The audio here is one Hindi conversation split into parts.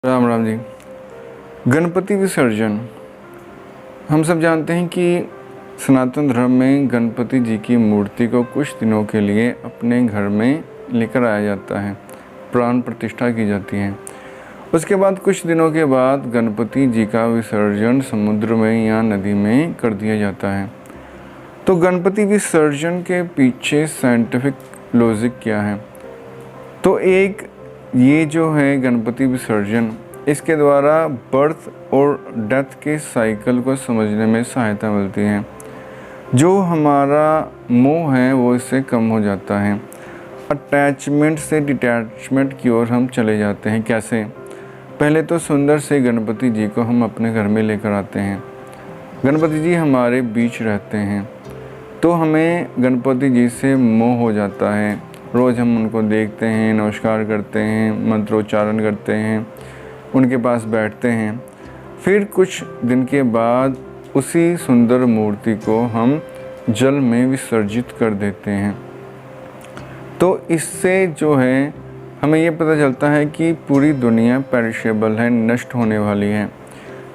राम राम जी। गणपति विसर्जन, हम सब जानते हैं कि सनातन धर्म में गणपति जी की मूर्ति को कुछ दिनों के लिए अपने घर में लेकर आया जाता है, प्राण प्रतिष्ठा की जाती है। उसके बाद कुछ दिनों के बाद गणपति जी का विसर्जन समुद्र में या नदी में कर दिया जाता है। तो गणपति विसर्जन के पीछे साइंटिफिक लॉजिक क्या है? तो एक ये जो है गणपति विसर्जन, इसके द्वारा बर्थ और डेथ के साइकिल को समझने में सहायता मिलती है। जो हमारा मोह है वो इससे कम हो जाता है। अटैचमेंट से डिटैचमेंट की ओर हम चले जाते हैं। कैसे? पहले तो सुंदर से गणपति जी को हम अपने घर में लेकर आते हैं। गणपति जी हमारे बीच रहते हैं तो हमें गणपति जी से मोह हो जाता है। रोज़ हम उनको देखते हैं, नमस्कार करते हैं, मंत्रोच्चारण करते हैं, उनके पास बैठते हैं। फिर कुछ दिन के बाद उसी सुंदर मूर्ति को हम जल में विसर्जित कर देते हैं। तो इससे जो है हमें ये पता चलता है कि पूरी दुनिया पेरिशेबल है, नष्ट होने वाली है।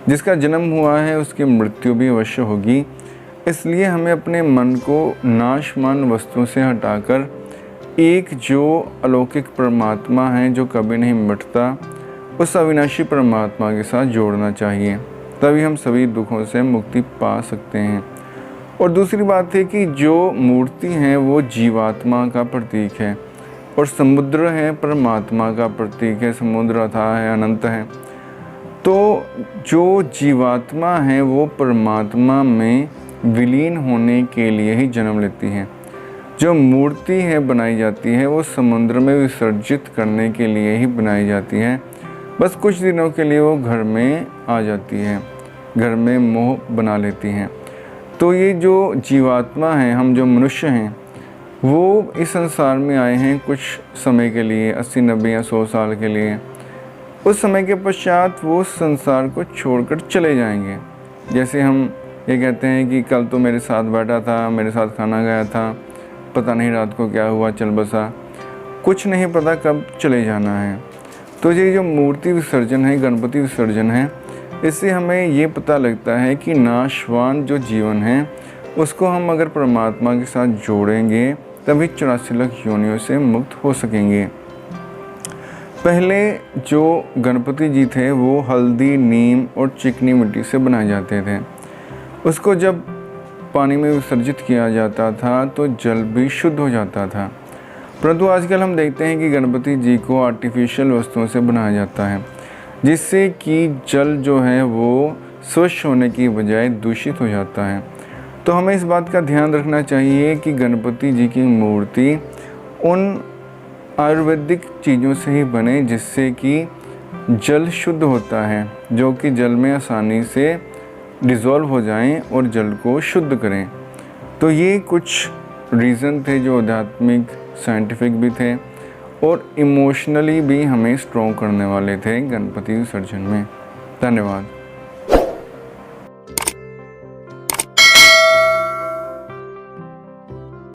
जिसका जन्म हुआ है उसकी मृत्यु भी अवश्य होगी। इसलिए हमें अपने मन को नाशमान वस्तुओं से हटाकर एक जो अलौकिक परमात्मा है, जो कभी नहीं मिटता, उस अविनाशी परमात्मा के साथ जोड़ना चाहिए। तभी हम सभी दुखों से मुक्ति पा सकते हैं। और दूसरी बात है कि जो मूर्ति है वो जीवात्मा का प्रतीक है और समुद्र है परमात्मा का प्रतीक है। समुद्र अथाह है, अनंत है। तो जो जीवात्मा है वो परमात्मा में विलीन होने के लिए ही जन्म लेती है। जो मूर्ति है बनाई जाती है वो समुद्र में विसर्जित करने के लिए ही बनाई जाती है। बस कुछ दिनों के लिए वो घर में आ जाती है, घर में मोह बना लेती हैं। तो ये जो जीवात्मा है, हम जो मनुष्य हैं, वो इस संसार में आए हैं कुछ समय के लिए, 80, 90 या 100 साल के लिए। उस समय के पश्चात वो संसार को छोड़कर चले जाएंगे। जैसे हम ये कहते हैं कि कल तो मेरे साथ बैठा था, मेरे साथ खाना खाया था, पता नहीं रात को क्या हुआ, चल बसा। कुछ नहीं पता कब चले जाना है। तो ये जो मूर्ति विसर्जन है, गणपति विसर्जन है, इससे हमें ये पता लगता है कि नाशवान जो जीवन है उसको हम अगर परमात्मा के साथ जोड़ेंगे तभी 84 लाख योनियों से मुक्त हो सकेंगे। पहले जो गणपति जी थे वो हल्दी, नीम और चिकनी मिट्टी से बनाए जाते थे। उसको जब पानी में विसर्जित किया जाता था तो जल भी शुद्ध हो जाता था। परंतु आजकल हम देखते हैं कि गणपति जी को आर्टिफिशियल वस्तुओं से बनाया जाता है, जिससे कि जल जो है वो स्वच्छ होने की बजाय दूषित हो जाता है। तो हमें इस बात का ध्यान रखना चाहिए कि गणपति जी की मूर्ति उन आयुर्वेदिक चीज़ों से ही बने जिससे कि जल शुद्ध होता है, जो कि जल में आसानी से डिज़ोल्व हो जाएं और जल को शुद्ध करें। तो ये कुछ रीज़न थे जो आध्यात्मिक, साइंटिफिक भी थे और इमोशनली भी हमें स्ट्रॉन्ग करने वाले थे गणपति विसर्जन में। धन्यवाद।